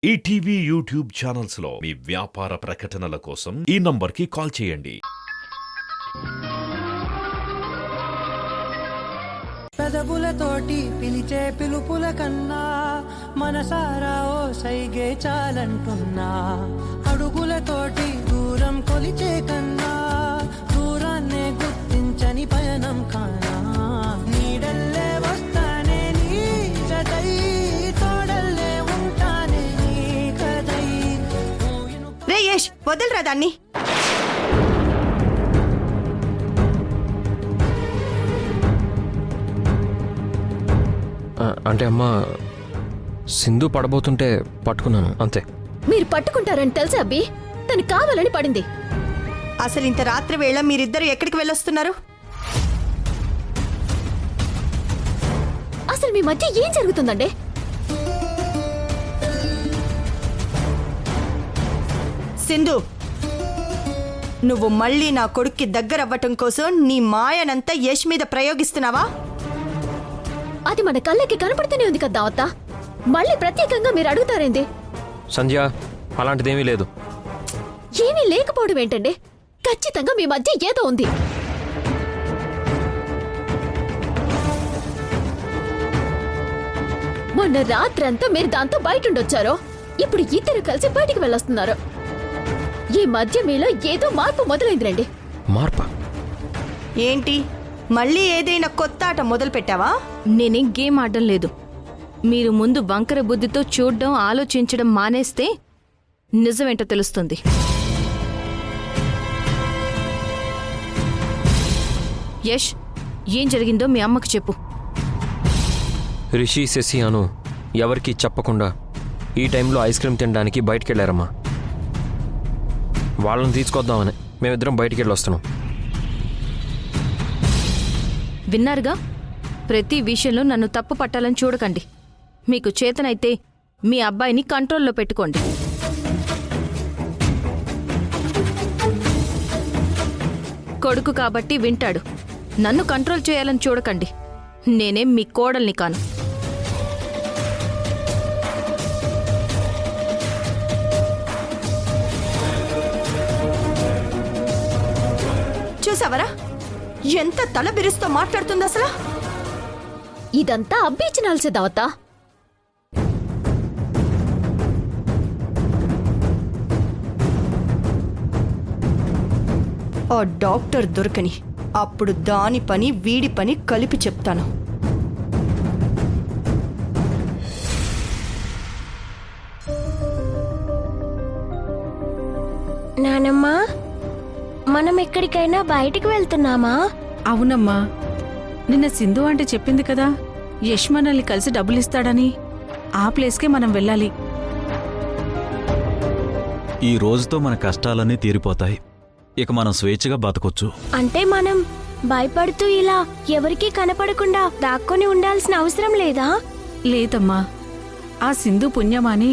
ETV YouTube channels లో మీ వ్యాపార ప్రకటనల కోసం ఈ నంబర్కి కాల్ చేయండి. పెదవులతోటి పిలిచే పిలుపుల కన్నా మనసారా ఓ సైగే చాలంటున్నా. అడుగులతోటి దూరం కొలిచే కన్నా దూరాన్నే గుర్తించని పయనం కానా. నీడల్లే వస్తానే నీ జతై, తోడల్లే ఉంటానే నీ కదై. రే యష్, వదలరా దాన్ని. అంటే అమ్మా, సింధు పడబోతుంటే పట్టుకున్నాను అంతే. మీరు పట్టుకుంటారని తెలుసా అబ్బి? తను కావాలని పడింది. అసలు ఇంత రాత్రి వేళ మీరిద్దరు ఎక్కడికి వెళ్ళొస్తున్నారు? అసలు మీ మధ్య ఏం జరుగుతుందండి? సింధు, నువ్వు మళ్ళీ నా కొడుక్కి దగ్గరవ్వటం కోసం నీ మాయనంతా యష్ మీద ప్రయోగిస్తున్నావా? అది మన కళ్ళకి కనపడుతూనే ఉంది కదా అత్త. మళ్ళీ ప్రత్యేకంగా మీరు అడుగుతారేంది? సంధ్య, అలాంటిదేమీ లేదు. ఏమీ లేకపోవడం ఏంటండి? ఖచ్చితంగా మీ మధ్య ఏదో ఉంది. మొన్న రాత్రంతా మీరు దాంతో బయటుండొచ్చారో, ఇప్పుడు ఇద్దరు కలిసి బయటికి వెళ్ళొస్తున్నారు. ఈ మధ్య మీలో ఏదో మార్పు మొదలైందిరండి. మార్పా? ఏంటి, మళ్ళీ ఏదైనా కొత్త ఆట మొదలు పెట్టావా? నేనేం గేమ్ ఆడడం లేదు. మీరు ముందు వంకర బుద్ధితో చూడ్డం, ఆలోచించడం మానేస్తే నిజమేంటో తెలుస్తుంది. యష్, ఏం జరిగిందో మీ అమ్మకు చెప్పు. రిషి, శశి, అను ఎవరికీ చెప్పకుండా ఈ టైంలో ఐస్ క్రీమ్ తినడానికి బయటికెళ్ళారమ్మా. వాళ్ళని తీసుకొద్దామని మేమిద్దరం బయటికెళ్ళి వస్తున్నాం. విన్నారుగా, ప్రతి విషయంలో నన్ను తప్పు పట్టాలని చూడకండి. మీకు చేతనైతే మీ అబ్బాయిని కంట్రోల్లో పెట్టుకోండి. కొడుకు కాబట్టి వింటాడు. నన్ను కంట్రోల్ చేయాలని చూడకండి. నేనేం మీ కోడల్ని కాను. చూసావరా ఎంత తల బిరుస్తో మాట్లాడుతుంది అసలు? ఇదంతా అబ్బిచ్చినాల్సే దావతా. ఆ డాక్టర్ దొరకని అప్పుడు దాని పని వీడి పని కలిపి చెప్తాను. నానమ్మా, మనం ఎక్కడికైనా బయటికి వెళ్తున్నామా? అవునమ్మా, నిన్న సింధు అంటే చెప్పింది కదా యష్ మనల్ని కలిసి డబ్బులిస్తాడని. ఆ ప్లేస్కే మనం వెళ్ళాలి. ఈ రోజుతో మన కష్టాలన్నీ తీరిపోతాయి. ఇక మనం స్వేచ్ఛగా బతకొచ్చు. అంటే మనం భయపడుతూ ఇలా ఎవరికీ కనపడకుండా దాక్కొని ఉండాల్సిన అవసరం లేదా? లేదమ్మా, ఆ సింధు పుణ్యమాని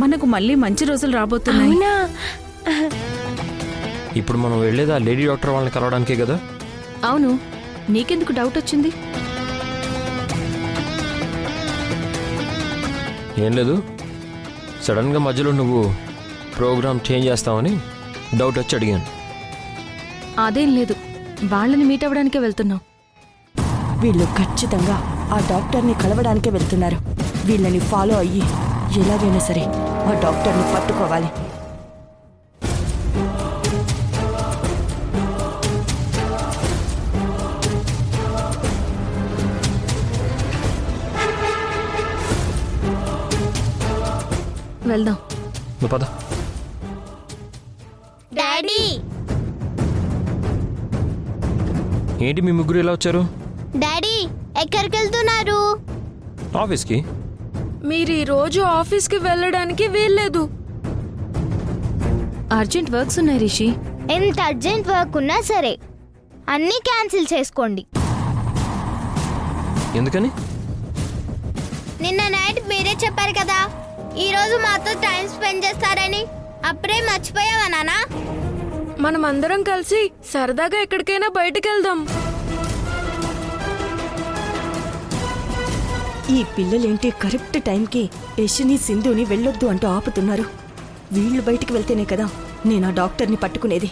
మనకు మళ్ళీ మంచి రోజులు రాబోతున్నాయి. అవునా? ఇప్పుడు మనం వెళ్ళేది ఆ లేడీ డాక్టర్ వాళ్ళని కలవడానికే కదా? అవును, నీకెందుకు డౌట్ వచ్చింది? ఏం లేదు, సడన్గా మధ్యలో నువ్వు ప్రోగ్రామ్ చేంజ్ చేస్తావని డౌట్ వచ్చి అడిగాను. అదేం లేదు, వాళ్ళని మీట్ అవ్వడానికే వెళ్తున్నాం. వీళ్ళు ఖచ్చితంగా ఆ డాక్టర్ని కలవడానికే వెళ్తున్నారు. వీళ్ళని ఫాలో అయ్యి ఎలాగైనా సరే ఆ డాక్టర్ని పట్టుకోవాలి. వెళ్దాం. నువ్వు పద. డాడీ, ఏంటి మీ ముగ్గురు ఇలా వచ్చారు? డాడీ ఎక్కడికి వెళ్తున్నారు? ఆఫీస్కి. మీరు ఈ రోజు ఆఫీస్కి వెళ్ళడానికి వీల్లేదు. అర్జెంట్ వర్క్స్ ఉన్నాయి రిషి. ఎంత అర్జెంట్ వర్క్ ఉన్నా సరే అన్నీ క్యాన్సిల్ చేసుకోండి. ఎందుకని? నిన్న నైట్ మీరే చెప్పారు కదా ఈ రోజు మాతో టైం స్పెండ్ చేస్తారని. అప్పుడే మర్చిపోయావా నానా? మనం అందరం కలిసి సరదాగా ఎక్కడికైనా బయటికి వెళ్దాం. ఈ పిల్లలేంటి కరెక్ట్ టైంకి యష్ని సింధుని వెళ్ళొద్దు అంటూ ఆపుతున్నారు. వీళ్ళు బయటికి వెళ్తేనే కదా నేను ఆ డాక్టర్ని పట్టుకునేది.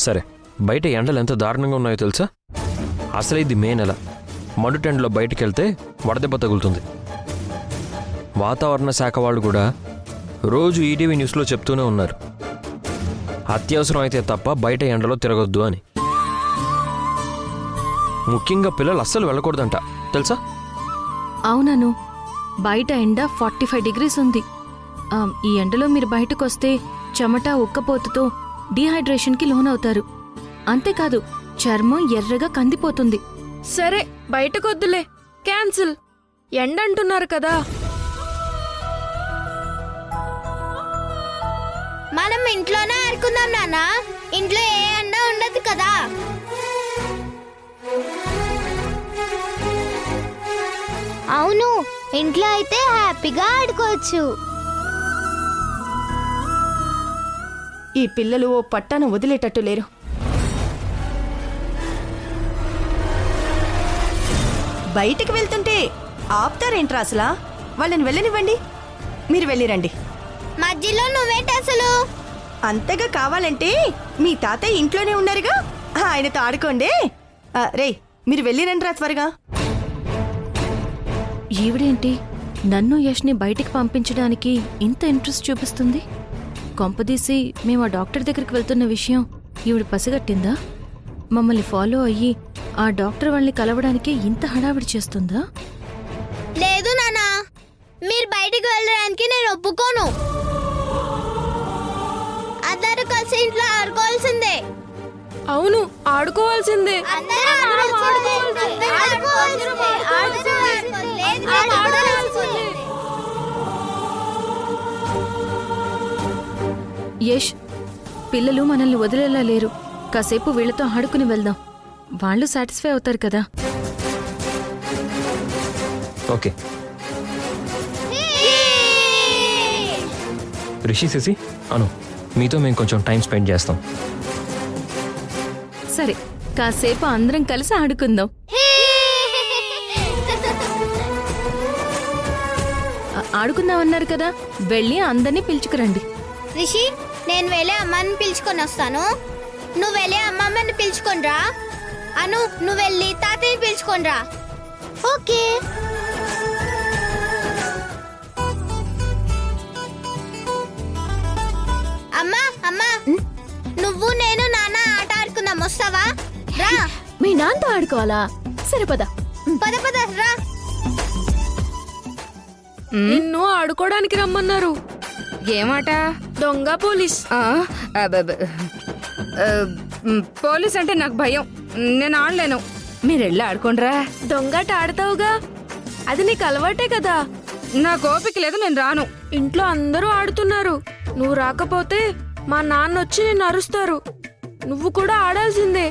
సరే, బయట ఎండలు ఎంత దారుణంగా ఉన్నాయో తెలుసా? అసలు ఇది మే నెల. మండు టెండలో బయటికి వెళ్తే వడదెబ్బ తగులుతుంది. వాతావరణ శాఖ వాళ్ళు కూడా రోజు ఈటీవీ న్యూస్లో చెప్తూనే ఉన్నారు, అత్యవసరం అయితే తప్ప బయట ఎండలో తిరగొద్దు అని. ముఖ్యంగా పిల్లలు అస్సలు వెళ్ళకూడదంట తెలుసా? అవునను, బయట ఎండ 45 డిగ్రీస్ ఉంది. ఈ ఎండలో మీరు బయటకు వస్తే చెమట ఉక్కపోతుతో డీహైడ్రేషన్కి లోనవుతారు. అంతేకాదు, చర్మం ఎర్రగా కందిపోతుంది. సరే బయటకొద్దులే, క్యాన్సిల్. ఎండంటున్నారు కదా. మనం ఇంట్లోనే ఆడుకుందాం నాన్న. ఇంట్లో ఏ ఎండ ఉండదు కదా. అవును, ఇంట్లో అయితే హ్యాపీగా ఆడుకోవచ్చు. ఈ పిల్లలు ఓ పట్టాన వదిలేటట్టు లేరు. బయటికి వెళ్తుంటే ఆపుతారేంట్రా అసలా? వాళ్ళని వెళ్ళనివ్వండి, మీరు వెళ్ళిరండి. మధ్యలో నువ్వేంటి అసలు? అంతగా కావాలంటే మీ తాతయ్య ఇంట్లోనే ఉన్నారుగా, ఆయనతో ఆడుకోండి. రే, మీరు వెళ్ళిరండి రా త్వరగా. ఈవిడేంటి నన్ను యష్ని బయటికి పంపించడానికి ఇంత ఇంట్రెస్ట్ చూపిస్తుంది? కొంపదీసి మేము ఆ డాక్టర్ దగ్గరికి వెళ్తున్న విషయం ఈవిడ పసిగట్టిందా? మమ్మల్ని ఫాలో అయ్యి ఆ డాక్టర్ వాళ్ళని కలవడానికి ఇంత హడావిడి చేస్తుందా? లేదు నానా, మీరు బయటికి వెళ్ళడానికి నేను ఒప్పుకోను. అందరూ కలిసి ఇంట్లో ఆడుకోవాల్సిందే. అవును, ఆడుకోవాల్సిందే. యష్, పిల్లలు మనల్ని వదిలేలా లేరు. కాసేపు వీళ్ళతో ఆడుకుని వెళ్దాం, వాళ్ళు సాటిస్ఫై అవుతారు కదా. ఓకే. రిషి, శశి, అను, మీతో మేము కొంచెం టైం స్పెండ్ చేస్తాం. సరే, కాసేపు అందరం కలిసి ఆడుకుందాం. ఆడుకుందామన్నారు కదా, వెళ్ళి అందరినీ పిలుచుకురండి. రిషి, నేను వెళ్ళి అమ్మని పిలుచుకొని వస్తాను. నువ్వు వెళ్ళి అమ్మమ్మని పిలుచుకొని రా. అను, నువ్వు వెళ్ళి తాతయ్యని పిలుచుకొని రా. ఓకే. అమ్మా అమ్మా, నువ్వు నేను నాన్న ఆట ఆడుకుందాం, వస్తావా? రా. మీ నాన్నతో ఆడుకోవాలా? సరే పద. పద పద రా. నిన్ను ఆడుకోవడానికి రమ్మన్నారు. ఏమాట? దొంగ పోలీస్. పోలీస్ అంటే నాకు భయం, నేను ఆడలేను. మీరెళ్ళి ఆడుకోండ్రా. దొంగట ఆడతావుగా, అది నీకు అలవాటే కదా. నాకు ఓపిక లేదు, నేను రాను. ఇంట్లో అందరూ ఆడుతున్నారు, నువ్వు రాకపోతే మా నాన్న వచ్చి నిన్ను అరుస్తారు. నువ్వు కూడా ఆడాల్సిందే.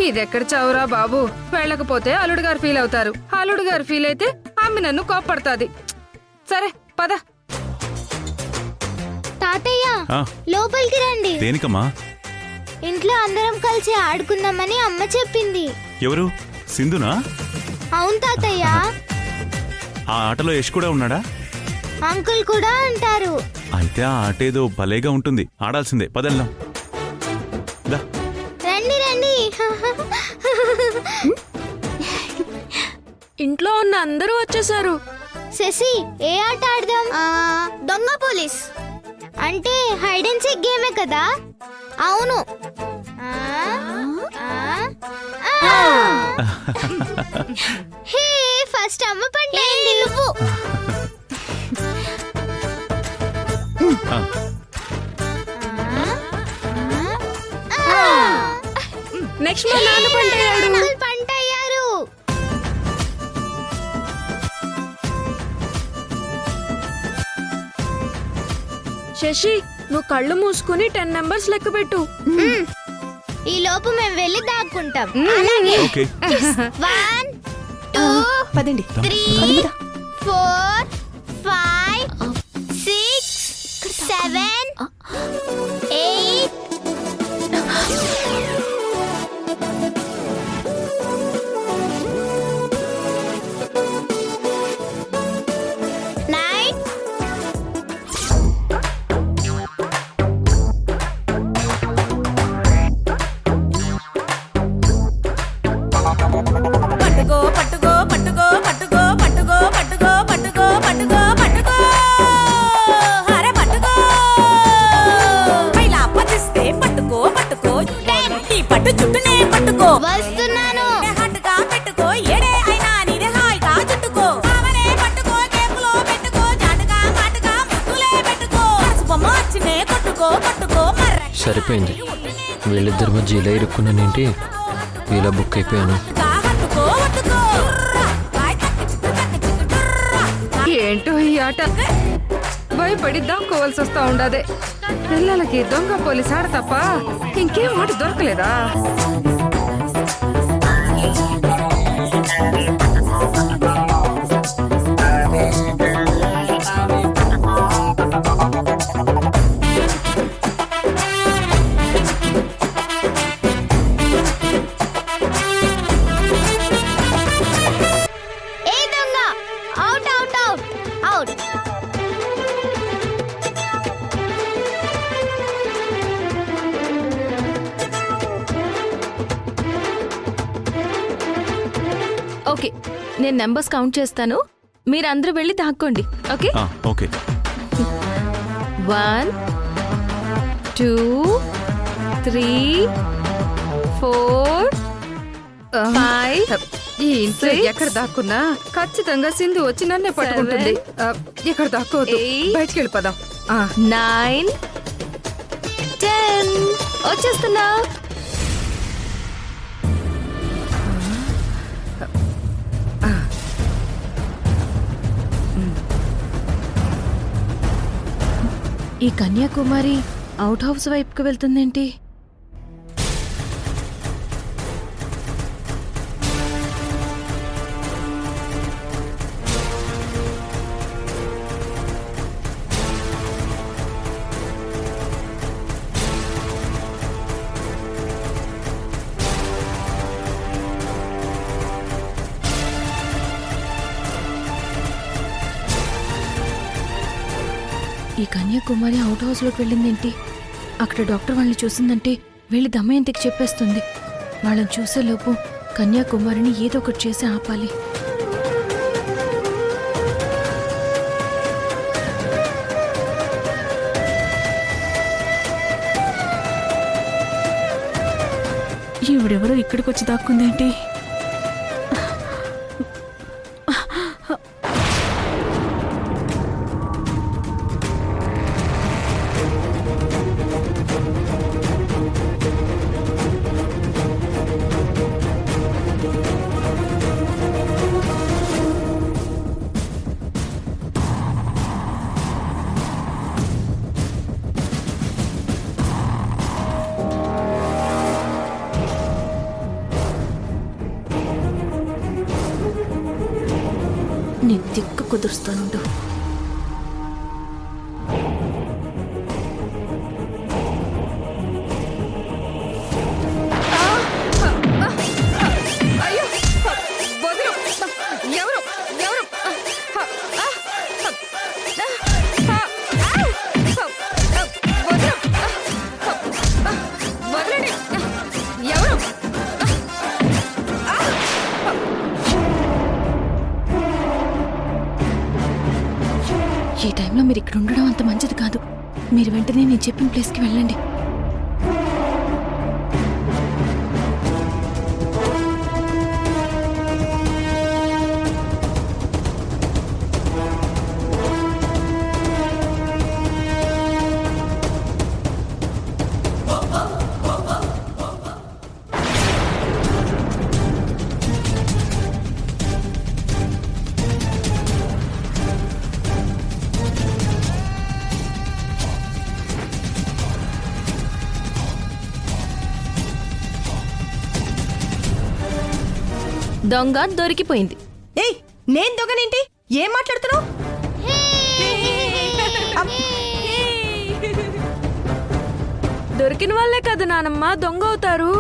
ఇదెక్కడ చౌరా బాబు, వెళ్ళకపోతే అల్లుడు గారు ఫీల్ అవుతారు. అల్లుడు గారు ఫీల్ అయితే ఆమె నన్ను కోప్పడుతుంది. సరే పద. తాతయ్య, లోపలికి రండి. దేనికమ్మా? ఇంట్లో అందరం కలిసి ఆడుకుందామని అమ్మ చెప్పింది. ఎవరు? సింధునా? అవును తాతయ్య. ఆ ఆటలో యష్ కూడా ఉన్నాడా? అంకుల్ కూడా అంటారు. అయితే ఆ ఆట ఏదో భలేగా ఉంటుంది, ఆడాల్సిందే. పదెళ్దాం. రండి రండి. ఇంట్లో ఉన్న అందరూ వచ్చేసారు. శశి, ఏ ఆట ఆడదాం? దొంగ పోలీస్ అంటే హైడ్ అండ్ సీక్ గేమే కదా. అవును. హే, ఫస్ట్ అమ్మ పంట నువ్వు. నెక్స్ట్ మా నాన్న పంటయ్యాడు. పంటయ్యారు. శశి, నువ్వు కళ్ళు మూసుకుని 10 నెంబర్స్ లెక్క పెట్టు. ఈ లోపు మేము వెళ్ళి దాక్కుంటాం. ఓకే. 1 2 పదండి. 3 4 5 6 7 8. సరిపోయింది. వీళ్ళిద్దరి మధ్య ఇలా ఇరుక్కున్నానేంటి, ఇలా బుక్ అయిపోయాను. ఏంటో ఈ ఆట, భయపడి దాక్కోవాల్సి వస్తా ఉండదే. పిల్లలకి దొంగ పోలీస్ ఆడ తప్ప ఇంకేం ఆట దొరకలేదా? ఏ దొంగ, out out out out. Okay, నేను నెంబర్స్ కౌంట్ చేస్తాను, మీరందరూ వెళ్ళి దాక్కోండి. Okay, okay. 1 2 3 4 5. ఈ ఇంట్లో ఎక్కడ దాక్కున్నా ఖచ్చితంగా సింధు వచ్చి నన్నే పట్టుకుంటుంది. ఎక్కడ దాక్కోవద్దు, బయటికి వెళ్ళిపోదాం. 9 10. వచ్చేస్తున్నా. ఈ కన్యాకుమారి అవుట్ హౌస్ వైపుకి వెళ్తుందేంటి? ఈ కన్యాకుమారి అవుట్ హౌస్లోకి వెళ్ళిందేంటి? అక్కడ డాక్టర్ వాళ్ళని చూసిందంటే వెళ్ళి దమయంతికి చెప్పేస్తుంది. వాళ్ళని చూసేలోపు కన్యాకుమారిని ఏదో ఒకటి చేసి ఆపాలి. ఈవిడెవరో ఇక్కడికి వచ్చి దాక్కుందేంటి? నీ దిక్కు కుదురుస్తానుండు. ఈ టైంలో మీరు ఇక్కడ ఉండడం అంత మంచిది కాదు. మీరు వెంటనే నేను చెప్పిన ప్లేస్కి వెళ్ళండి. దొంగ దొరికిపోయింది. ఏయ్, నేను దొంగనేంటి? ఏం మాట్లాడుతున్నావు? దొరికిన వాళ్ళే కదా నానమ్మ దొంగ అవుతారు.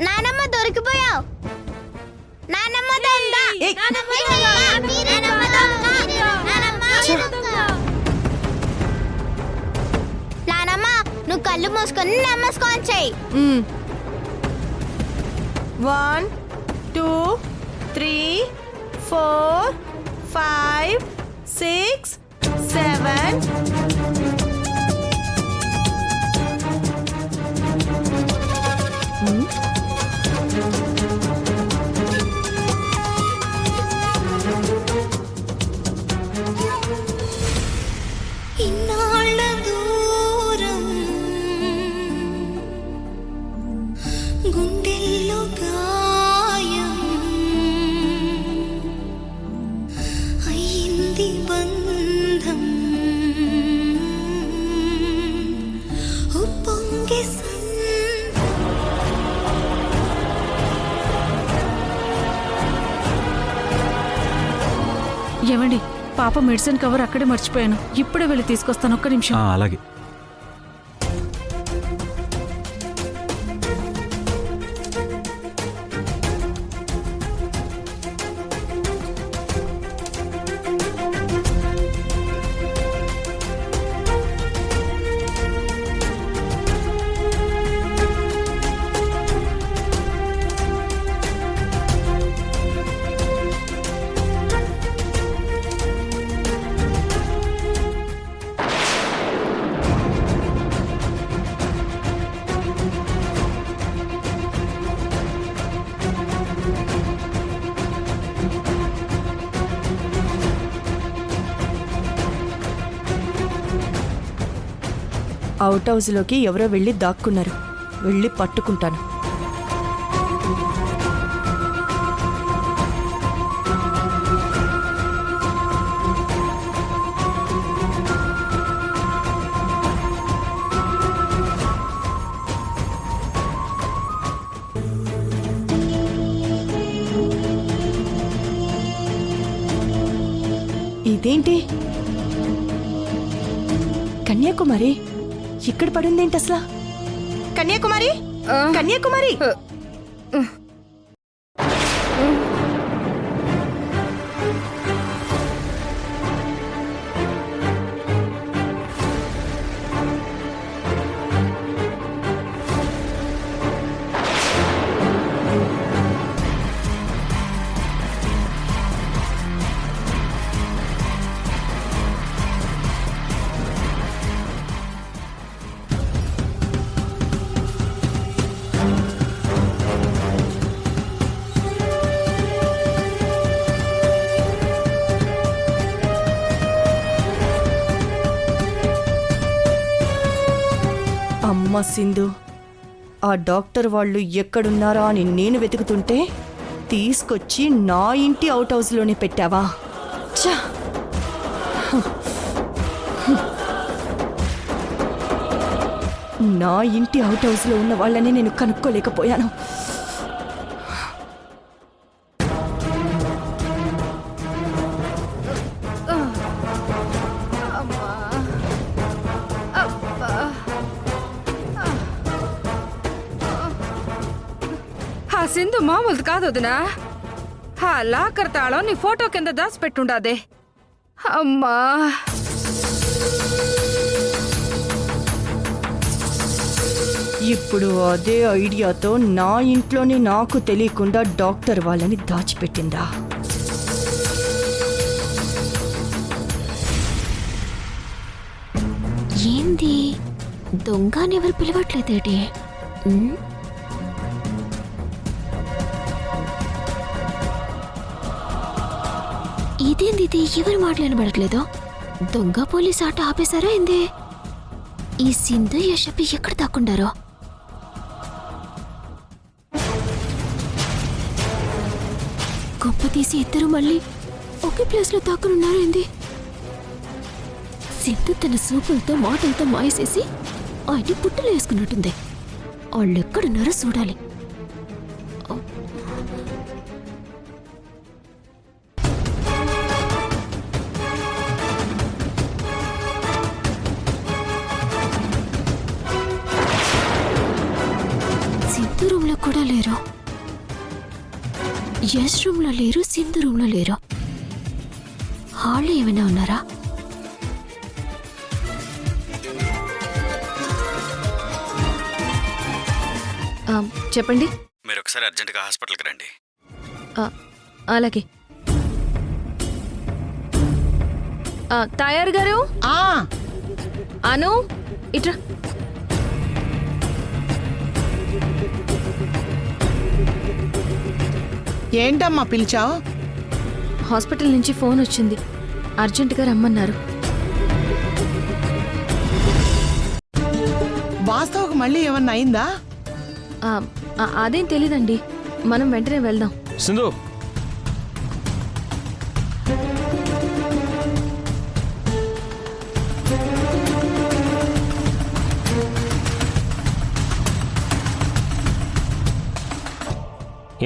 నానమ్మ దొరికిపోయావు. నానమ్మ దొంగ. నానమ్మ నువ్వు కళ్ళు మూసుకొని నమస్కారం చెయ్యి. 1 2 3 4 5 6 7. ఇన్నాళ్ళ దూరం పాప మెడిసిన్ కవర్ అక్కడే మర్చిపోయాను. ఇప్పుడే వెళ్ళి తీసుకొస్తాను, ఒక్క నిమిషం. అలాగే. అవుట్ హౌస్లోకి ఎవరో వెళ్ళి దాక్కున్నారు. వెళ్ళి పట్టుకుంటాను. ఇదేంటి కన్యాకుమారి ఇక్కడ పడిందేంటి అసలు? కన్యాకుమారి, కన్యాకుమారి! అమ్మ సింధు, ఆ డాక్టర్ వాళ్ళు ఎక్కడున్నారా అని నేను వెతుకుతుంటే తీసుకొచ్చి నా ఇంటి అవుట్ హౌస్లోనే పెట్టావా? ఛా! నా ఇంటి అవుట్ హౌస్లో ఉన్న వాళ్ళని నేను కనుక్కోలేకపోయాను. సింధు మామూలుది కాదు వదినా. ఆ లాకర్ తాళం నీ ఫోటో కింద దాచి పెట్టుండాదే. అమ్మా, ఇప్పుడు అదే ఐడియాతో నా ఇంట్లోనే నాకు తెలియకుండా డాక్టర్ వాళ్ళని దాచిపెట్టిందా? ఏంది దొంగని ఎవరు పిలవట్లేదేటి? ఇదేంది ఇది? ఎవరు మాట్లాడబడట్లేదో? దొంగ పోలీస్ ఆట ఆపేశారా ఏంది? ఈ సింధు యశపి ఎక్కడ దాక్కుండారో? గొప్ప తీసి ఇద్దరు మళ్ళీ ఒకే ప్లేస్ లో దాక్కునున్నారు ఏంది? సింధు తన సూపులతో మాటలతో మాయసేసి ఆయన్ని పుట్టలు వేసుకున్నట్టుంది. వాళ్ళు ఎక్కడున్నారో చూడాలి. సింధు రూమ్ లో కూడా లేరు, యశ్ రూమ్ లో లేరు, సింధు రూమ్ లో లేరు. హాల్లో ఏమైనా ఉన్నారా? చెప్పండి. మీరు ఒకసారి అర్జెంటుగా హాస్పిటల్కి రండి. అలాగే. తయారు గారు, అను ఇట్రా. ఏంటమ్మా పిలిచావు? హాస్పిటల్ నుంచి ఫోన్ వచ్చింది, అర్జెంటుగా రమ్మన్నారు. వాస్తవకు మళ్ళీ ఏమన్నా అయిందా? అదేం తెలీదండి, మనం వెంటనే వెళ్దాం. సింధు,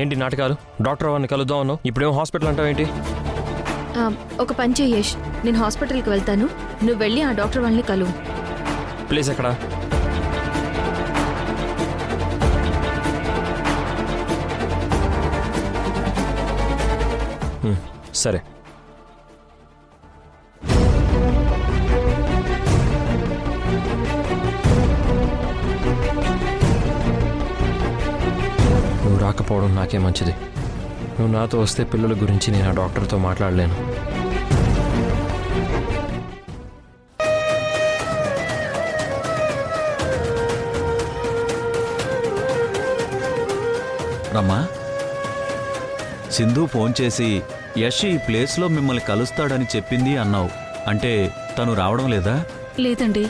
ఏంటి నాటకాలు? డాక్టర్ వారిని కలుద్దాం అన్నావు, ఇప్పుడేమో హాస్పిటల్ అంటావు ఏంటి? ఒక పని చెయ్యి యష్, నేను హాస్పిటల్కి వెళ్తాను, నువ్వు వెళ్ళి ఆ డాక్టర్ వాళ్ళని కలువు. ప్లీజ్ ఎక్కడ? సరే. నువ్వు రాకపోవడం నాకే మంచిది. నువ్వు నాతో వస్తే పిల్లల గురించి నేను ఆ డాక్టర్తో మాట్లాడలేను. రమ్మా, సింధు ఫోన్ చేసి యష్ ఈ ప్లేస్లో మిమ్మల్ని కలుస్తాడని చెప్పింది అన్నావు. అంటే తను రావడం లేదా? లేదండి,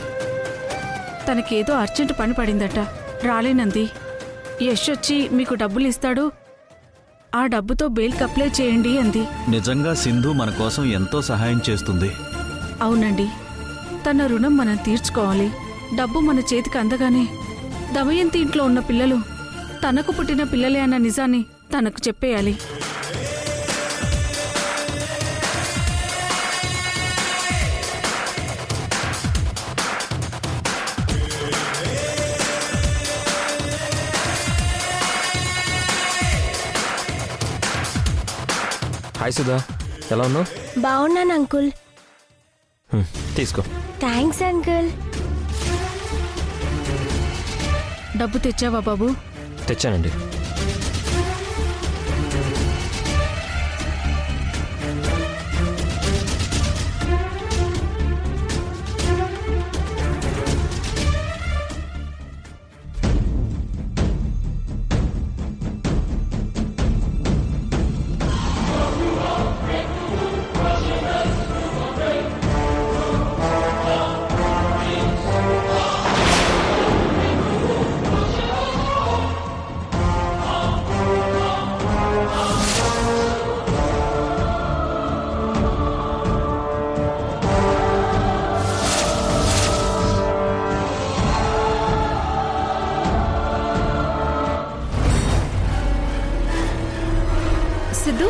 తనకేదో అర్జెంటు పని పడిందట, రాలేనంది. యష్ వచ్చి మీకు డబ్బులు ఇస్తాడు, ఆ డబ్బుతో బెయిల్కి అప్లై చేయండి అంది. నిజంగా సింధు మన కోసం ఎంతో సహాయం చేస్తుంది. అవునండి, తన రుణం మనం తీర్చుకోవాలి. డబ్బు మన చేతికి అందగానే దమయంతి ఇంట్లో ఉన్న పిల్లలు తనకు పుట్టిన పిల్లలే అన్న నిజాన్ని తనకు చెప్పేయాలి. హాయ్ సుధా, ఎలా ఉన్నావు? బాగున్నాను అంకుల్. తీసుకో. Thanks uncle. డబ్బు తెచ్చావా బాబు? తెచ్చానండి. Siddhu,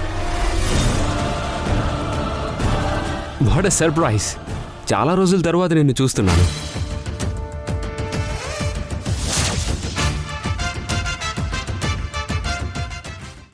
what a surprise! చాలా రోజుల తర్వాత నిన్ను చూస్తున్నాను.